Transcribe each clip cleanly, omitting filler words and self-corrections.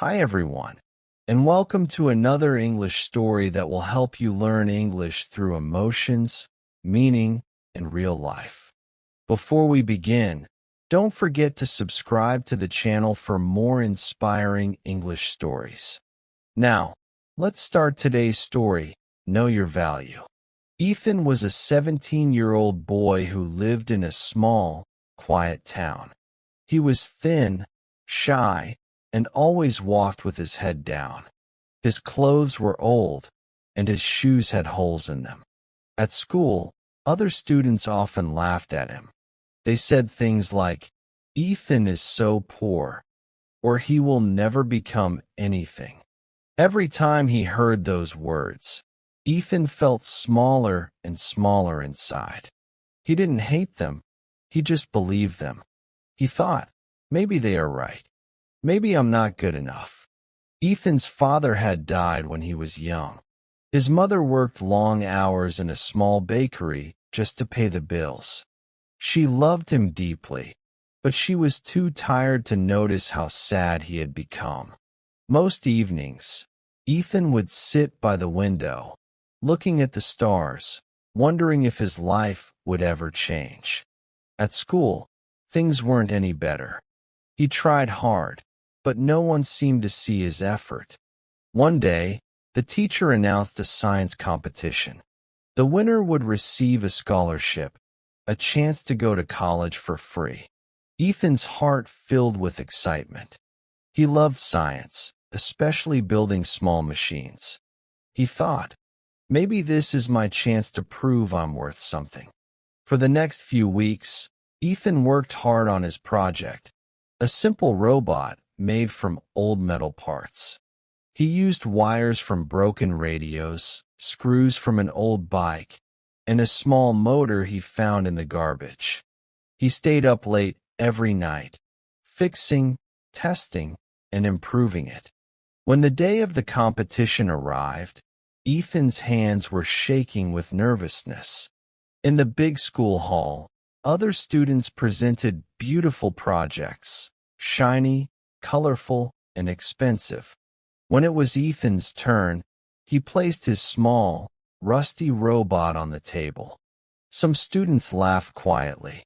Hi everyone, and welcome to another English story that will help you learn English through emotions, meaning, and real life. Before we begin, don't forget to subscribe to the channel for more inspiring English stories. Now, let's start today's story, Know Your Value. Ethan was a 17-year-old boy who lived in a small, quiet town. He was thin, shy, and always walked with his head down. His clothes were old, and his shoes had holes in them. At school, other students often laughed at him. They said things like, "Ethan is so poor," or "he will never become anything." Every time he heard those words, Ethan felt smaller and smaller inside. He didn't hate them, he just believed them. He thought, maybe they are right. Maybe I'm not good enough. Ethan's father had died when he was young. His mother worked long hours in a small bakery just to pay the bills. She loved him deeply, but she was too tired to notice how sad he had become. Most evenings, Ethan would sit by the window, looking at the stars, wondering if his life would ever change. At school, things weren't any better. He tried hard, but no one seemed to see his effort. One day, the teacher announced a science competition. The winner would receive a scholarship, a chance to go to college for free. Ethan's heart filled with excitement. He loved science, especially building small machines. He thought, maybe this is my chance to prove I'm worth something. For the next few weeks, Ethan worked hard on his project, a simple robot made from old metal parts. He used wires from broken radios, screws from an old bike, and a small motor he found in the garbage. He stayed up late every night, fixing, testing, and improving it. When the day of the competition arrived, Ethan's hands were shaking with nervousness. In the big school hall, other students presented beautiful projects, shiny, colorful, and expensive. When it was Ethan's turn, he placed his small, rusty robot on the table. Some students laughed quietly.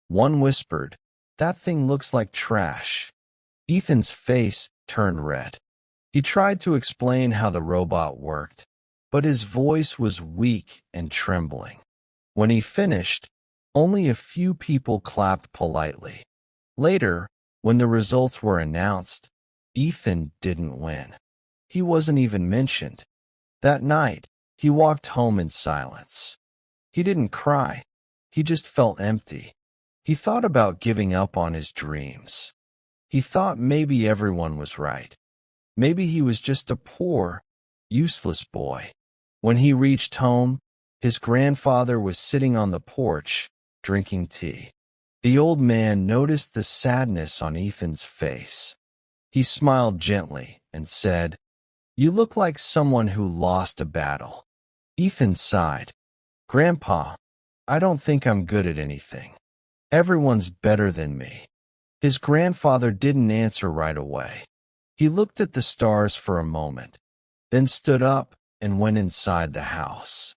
One whispered, "That thing looks like trash." Ethan's face turned red. He tried to explain how the robot worked, but his voice was weak and trembling. When he finished, only a few people clapped politely. Later, when the results were announced, Ethan didn't win. He wasn't even mentioned. That night, he walked home in silence. He didn't cry. He just felt empty. He thought about giving up on his dreams. He thought maybe everyone was right. Maybe he was just a poor, useless boy. When he reached home, his grandfather was sitting on the porch, drinking tea. The old man noticed the sadness on Ethan's face. He smiled gently and said, "You look like someone who lost a battle." Ethan sighed. "Grandpa, I don't think I'm good at anything. Everyone's better than me." His grandfather didn't answer right away. He looked at the stars for a moment, then stood up and went inside the house.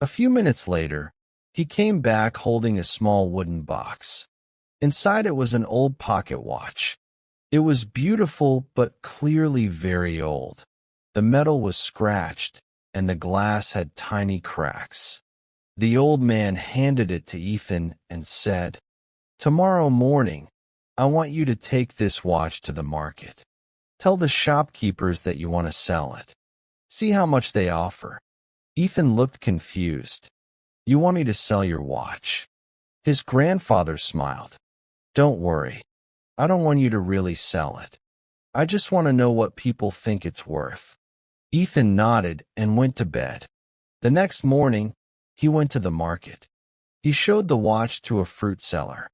A few minutes later, he came back holding a small wooden box. Inside it was an old pocket watch. It was beautiful but clearly very old. The metal was scratched, and the glass had tiny cracks. The old man handed it to Ethan and said, "Tomorrow morning, I want you to take this watch to the market. Tell the shopkeepers that you want to sell it. See how much they offer." Ethan looked confused. "You want me to sell your watch?" His grandfather smiled. "Don't worry. I don't want you to really sell it. I just want to know what people think it's worth." Ethan nodded and went to bed. The next morning, he went to the market. He showed the watch to a fruit seller.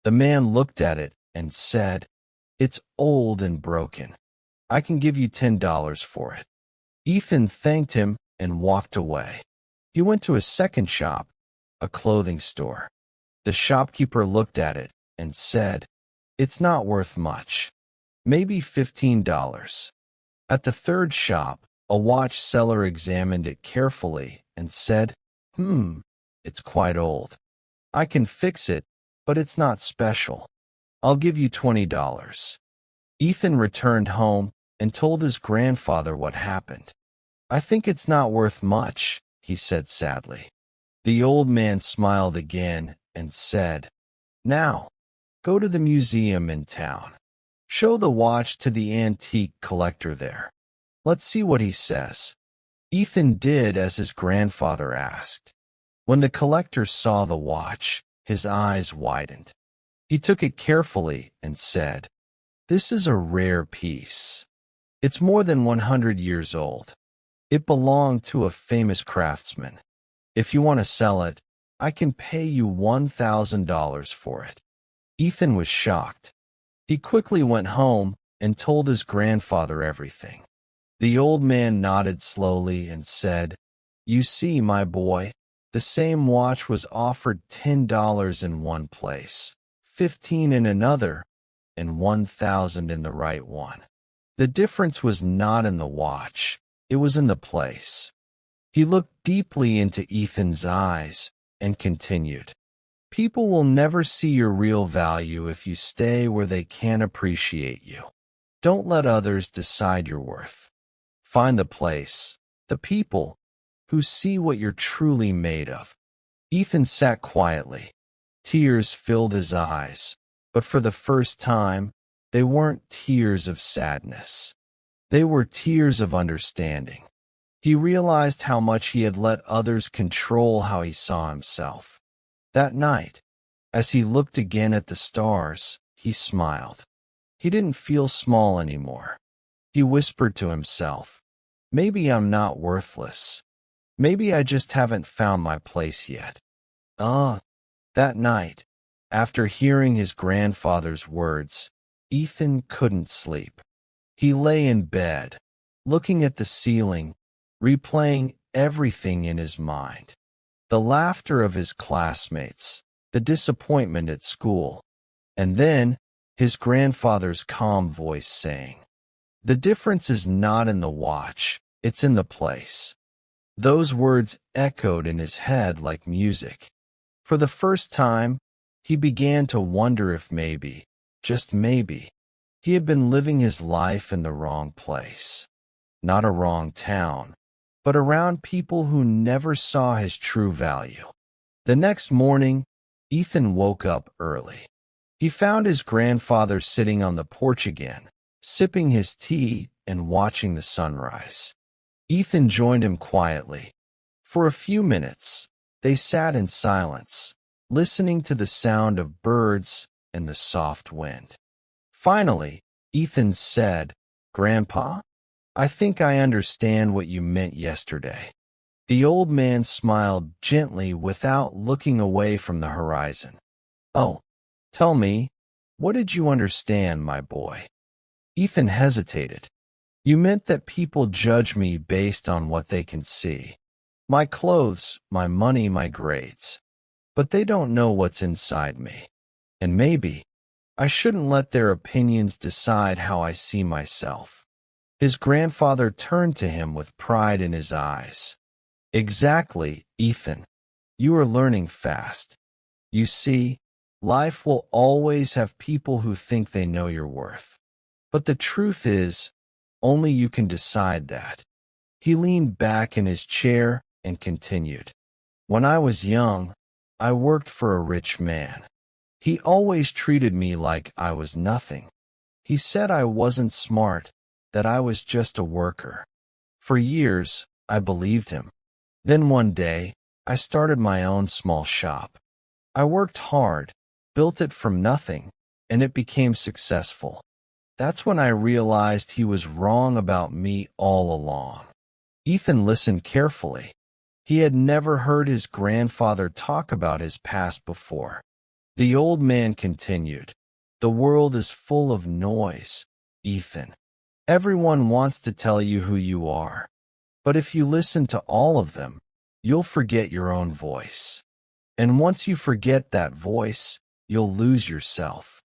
The man looked at it and said, "It's old and broken. I can give you $10 for it." Ethan thanked him and walked away. He went to a second shop, a clothing store. The shopkeeper looked at it and said, "It's not worth much." Maybe $15. At the third shop, a watch seller examined it carefully and said, it's quite old. I can fix it, but it's not special. I'll give you $20. Ethan returned home and told his grandfather what happened. I think it's not worth much, he said sadly. The old man smiled again and said, Now, go to the museum in town. Show the watch to the antique collector there. Let's see what he says. Ethan did as his grandfather asked. When the collector saw the watch, his eyes widened. He took it carefully and said, This is a rare piece. It's more than 100 years old. It belonged to a famous craftsman. If you want to sell it, I can pay you $1,000 for it. Ethan was shocked. He quickly went home and told his grandfather everything. The old man nodded slowly and said, You see, my boy, the same watch was offered $10 in one place, $15 in another, and $1,000 in the right one. The difference was not in the watch, it was in the place. He looked deeply into Ethan's eyes and continued, People will never see your real value if you stay where they can't appreciate you. Don't let others decide your worth. Find the place, the people, who see what you're truly made of. Ethan sat quietly. Tears filled his eyes, but for the first time, they weren't tears of sadness. They were tears of understanding. He realized how much he had let others control how he saw himself. That night, as he looked again at the stars, he smiled. He didn't feel small anymore. He whispered to himself, Maybe I'm not worthless. Maybe I just haven't found my place yet. That night, after hearing his grandfather's words, Ethan couldn't sleep. He lay in bed, looking at the ceiling, replaying everything in his mind. The laughter of his classmates, the disappointment at school, and then his grandfather's calm voice saying, The difference is not in the watch, it's in the place. Those words echoed in his head like music. For the first time, he began to wonder if maybe, just maybe, he had been living his life in the wrong place. Not a wrong town, but around people who never saw his true value. The next morning, Ethan woke up early. He found his grandfather sitting on the porch again, sipping his tea and watching the sunrise. Ethan joined him quietly. For a few minutes, they sat in silence, listening to the sound of birds and the soft wind. Finally, Ethan said, Grandpa, I think I understand what you meant yesterday. The old man smiled gently without looking away from the horizon. Oh, tell me, what did you understand, my boy? Ethan hesitated. You meant that people judge me based on what they can see. My clothes, my money, my grades. But they don't know what's inside me. And maybe I shouldn't let their opinions decide how I see myself. His grandfather turned to him with pride in his eyes. Exactly, Ethan. You are learning fast. You see, life will always have people who think they know your worth. But the truth is, only you can decide that. He leaned back in his chair and continued. When I was young, I worked for a rich man. He always treated me like I was nothing. He said I wasn't smart, that I was just a worker. For years, I believed him. Then one day, I started my own small shop. I worked hard, built it from nothing, and it became successful. That's when I realized he was wrong about me all along. Ethan listened carefully. He had never heard his grandfather talk about his past before. The old man continued, The world is full of noise, Ethan. Everyone wants to tell you who you are. But if you listen to all of them, you'll forget your own voice. And once you forget that voice, you'll lose yourself.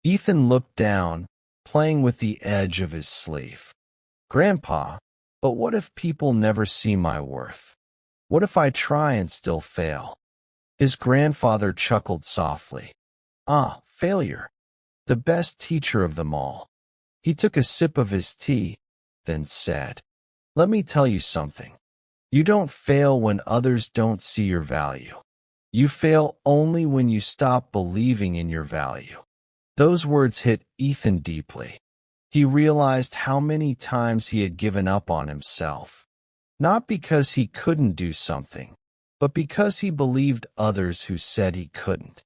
Ethan looked down, playing with the edge of his sleeve. Grandpa, but what if people never see my worth? What if I try and still fail? His grandfather chuckled softly. Ah, failure, the best teacher of them all. He took a sip of his tea, then said, "Let me tell you something. You don't fail when others don't see your value. You fail only when you stop believing in your value." Those words hit Ethan deeply. He realized how many times he had given up on himself, not because he couldn't do something, but because he believed others who said he couldn't.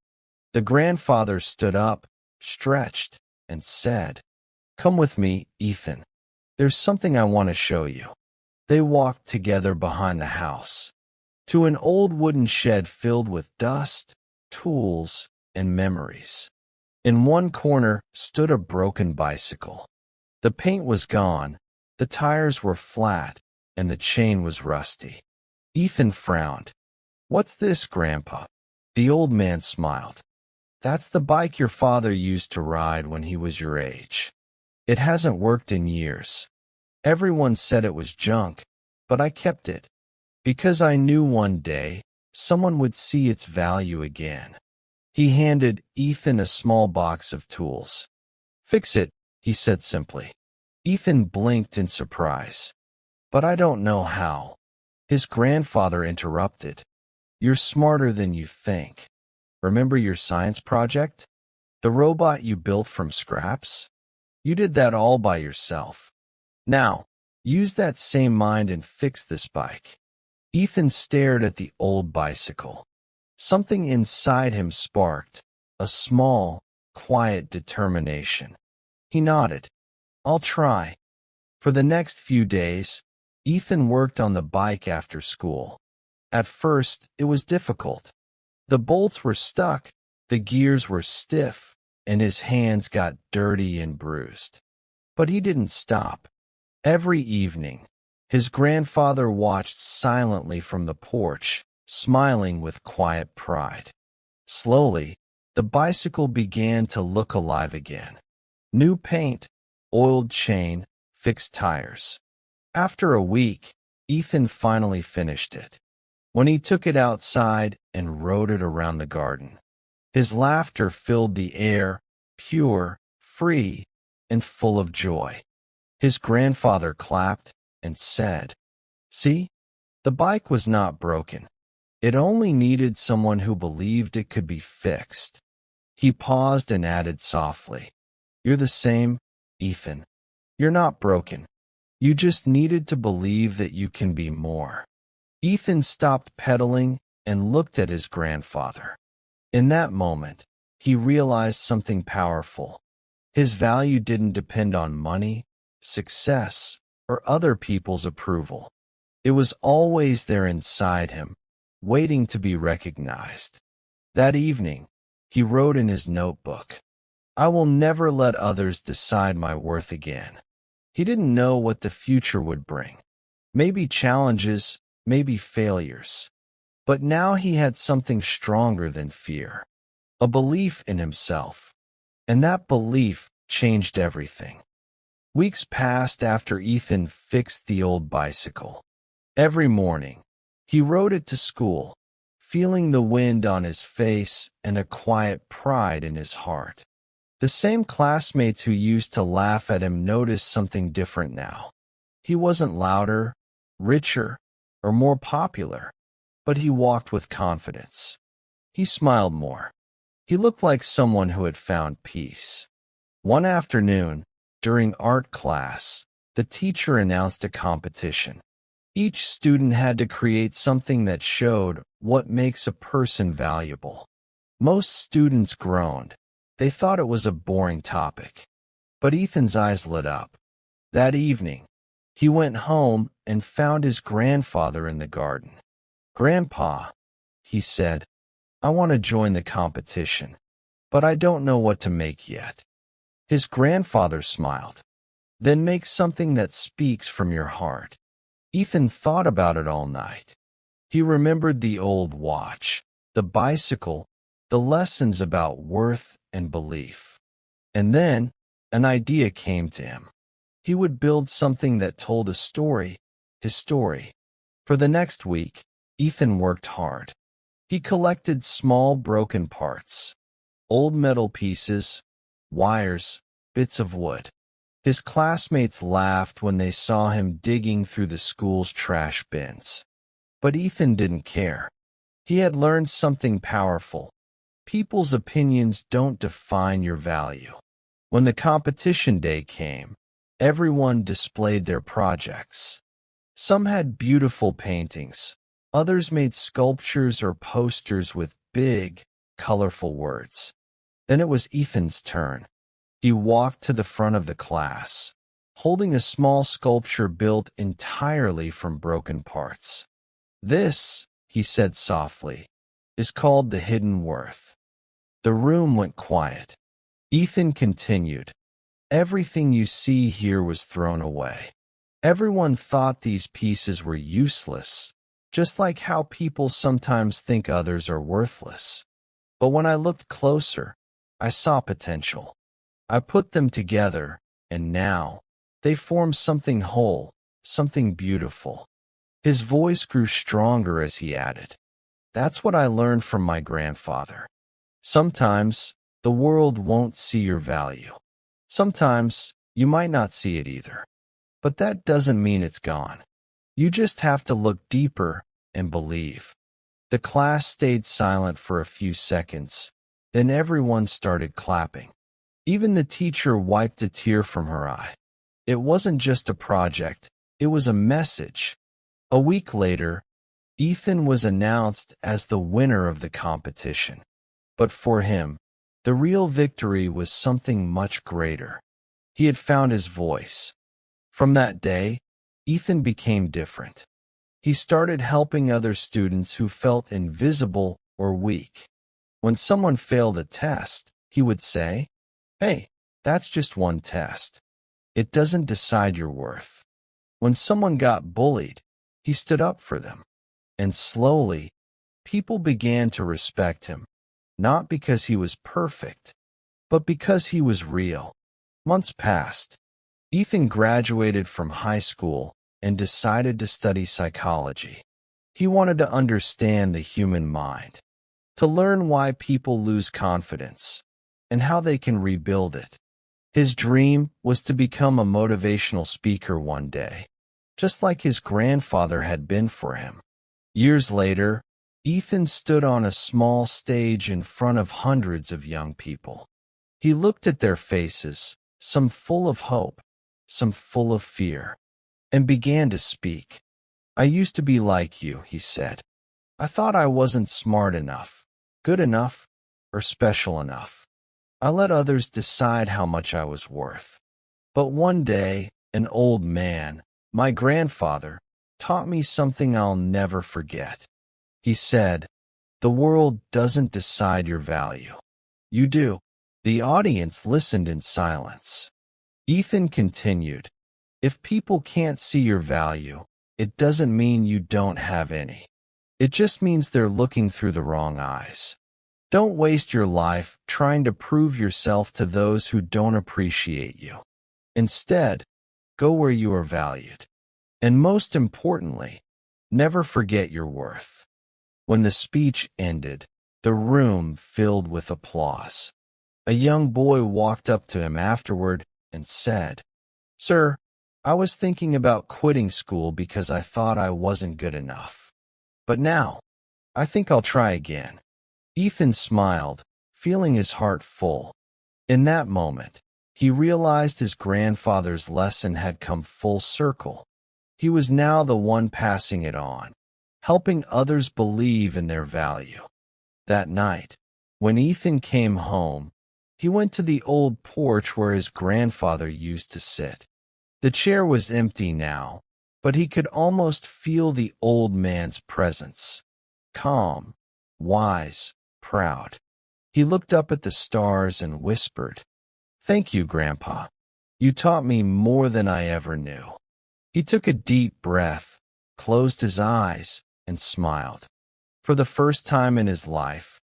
The grandfather stood up, stretched, and said, "Come with me, Ethan. There's something I want to show you." They walked together behind the house, to an old wooden shed filled with dust, tools, and memories. In one corner stood a broken bicycle. The paint was gone, the tires were flat, and the chain was rusty. Ethan frowned. "What's this, Grandpa?" The old man smiled. "That's the bike your father used to ride when he was your age. It hasn't worked in years. Everyone said it was junk, but I kept it, because I knew one day someone would see its value again." He handed Ethan a small box of tools. "Fix it," he said simply. Ethan blinked in surprise. "But I don't know how." His grandfather interrupted. "You're smarter than you think. Remember your science project? The robot you built from scraps? You did that all by yourself. Now, use that same mind and fix this bike." Ethan stared at the old bicycle. Something inside him sparked, a small, quiet determination. He nodded. "I'll try." For the next few days, Ethan worked on the bike after school. At first, it was difficult. The bolts were stuck, the gears were stiff, and his hands got dirty and bruised. But he didn't stop. Every evening, his grandfather watched silently from the porch, smiling with quiet pride. Slowly, the bicycle began to look alive again. New paint, oiled chain, fixed tires. After a week, Ethan finally finished it. When he took it outside and rode it around the garden, his laughter filled the air, pure, free, and full of joy. His grandfather clapped and said, "See, the bike was not broken. It only needed someone who believed it could be fixed." He paused and added softly, "You're the same, Ethan. You're not broken. You just needed to believe that you can be more." Ethan stopped pedaling and looked at his grandfather. In that moment, he realized something powerful. His value didn't depend on money, success, or other people's approval. It was always there inside him, waiting to be recognized. That evening, he wrote in his notebook, "I will never let others decide my worth again." He didn't know what the future would bring. Maybe challenges, maybe failures. But now he had something stronger than fear, a belief in himself. And that belief changed everything. Weeks passed after Ethan fixed the old bicycle. Every morning, he rode it to school, feeling the wind on his face and a quiet pride in his heart. The same classmates who used to laugh at him noticed something different now. He wasn't louder, richer, or more popular, but he walked with confidence. He smiled more. He looked like someone who had found peace. One afternoon, during art class, the teacher announced a competition. Each student had to create something that showed what makes a person valuable. Most students groaned. They thought it was a boring topic. But Ethan's eyes lit up. That evening, he went home and found his grandfather in the garden. "Grandpa," he said, "I want to join the competition, but I don't know what to make yet." His grandfather smiled. "Then make something that speaks from your heart." Ethan thought about it all night. He remembered the old watch, the bicycle, the lessons about worth and belief. And then, an idea came to him. He would build something that told a story, his story. For the next week, Ethan worked hard. He collected small broken parts, old metal pieces, wires, bits of wood. His classmates laughed when they saw him digging through the school's trash bins. But Ethan didn't care. He had learned something powerful. People's opinions don't define your value. When the competition day came, everyone displayed their projects. Some had beautiful paintings. Others made sculptures or posters with big, colorful words. Then it was Ethan's turn. He walked to the front of the class, holding a small sculpture built entirely from broken parts. "This," he said softly, "is called the hidden worth." The room went quiet. Ethan continued, "Everything you see here was thrown away. Everyone thought these pieces were useless, just like how people sometimes think others are worthless. But when I looked closer, I saw potential. I put them together, and now they form something whole, something beautiful." His voice grew stronger as he added, "That's what I learned from my grandfather. Sometimes the world won't see your value. Sometimes you might not see it either. But that doesn't mean it's gone. You just have to look deeper and believe." The class stayed silent for a few seconds. Then everyone started clapping. Even the teacher wiped a tear from her eye. It wasn't just a project, it was a message. A week later, Ethan was announced as the winner of the competition. But for him, the real victory was something much greater. He had found his voice. From that day, Ethan became different. He started helping other students who felt invisible or weak. When someone failed a test, he would say, "Hey, that's just one test. It doesn't decide your worth." When someone got bullied, he stood up for them. And slowly, people began to respect him, not because he was perfect, but because he was real. Months passed. Ethan graduated from high school and decided to study psychology. He wanted to understand the human mind, to learn why people lose confidence, and how they can rebuild it. His dream was to become a motivational speaker one day, just like his grandfather had been for him. Years later, Ethan stood on a small stage in front of hundreds of young people. He looked at their faces, some full of hope, some full of fear, and began to speak. "I used to be like you," he said. "I thought I wasn't smart enough, good enough, or special enough. I let others decide how much I was worth. But one day, an old man, my grandfather, taught me something I'll never forget. He said, 'The world doesn't decide your value. You do.'" The audience listened in silence. Ethan continued, "If people can't see your value, it doesn't mean you don't have any. It just means they're looking through the wrong eyes. Don't waste your life trying to prove yourself to those who don't appreciate you. Instead, go where you are valued. And most importantly, never forget your worth." When the speech ended, the room filled with applause. A young boy walked up to him afterward and said, "Sir, I was thinking about quitting school because I thought I wasn't good enough. But now, I think I'll try again." Ethan smiled, feeling his heart full. In that moment, he realized his grandfather's lesson had come full circle. He was now the one passing it on, helping others believe in their value. That night, when Ethan came home, he went to the old porch where his grandfather used to sit. The chair was empty now, but he could almost feel the old man's presence. Calm, wise, proud. He looked up at the stars and whispered, "Thank you, Grandpa. You taught me more than I ever knew." He took a deep breath, closed his eyes, and smiled. For the first time in his life,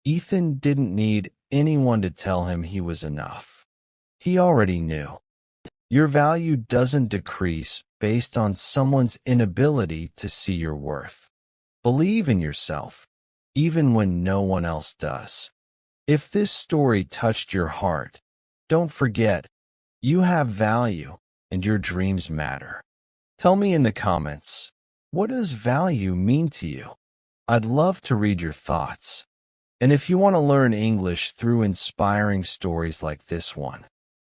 Ethan didn't need anyone to tell him he was enough. He already knew. Your value doesn't decrease based on someone's inability to see your worth. Believe in yourself, even when no one else does. If this story touched your heart, don't forget, you have value and your dreams matter. Tell me in the comments, what does value mean to you? I'd love to read your thoughts. And if you want to learn English through inspiring stories like this one,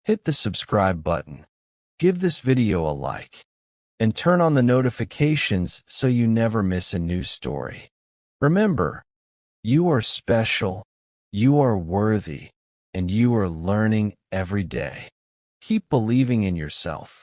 hit the subscribe button, give this video a like, and turn on the notifications so you never miss a new story. Remember, you are special, you are worthy, and you are learning every day. Keep believing in yourself.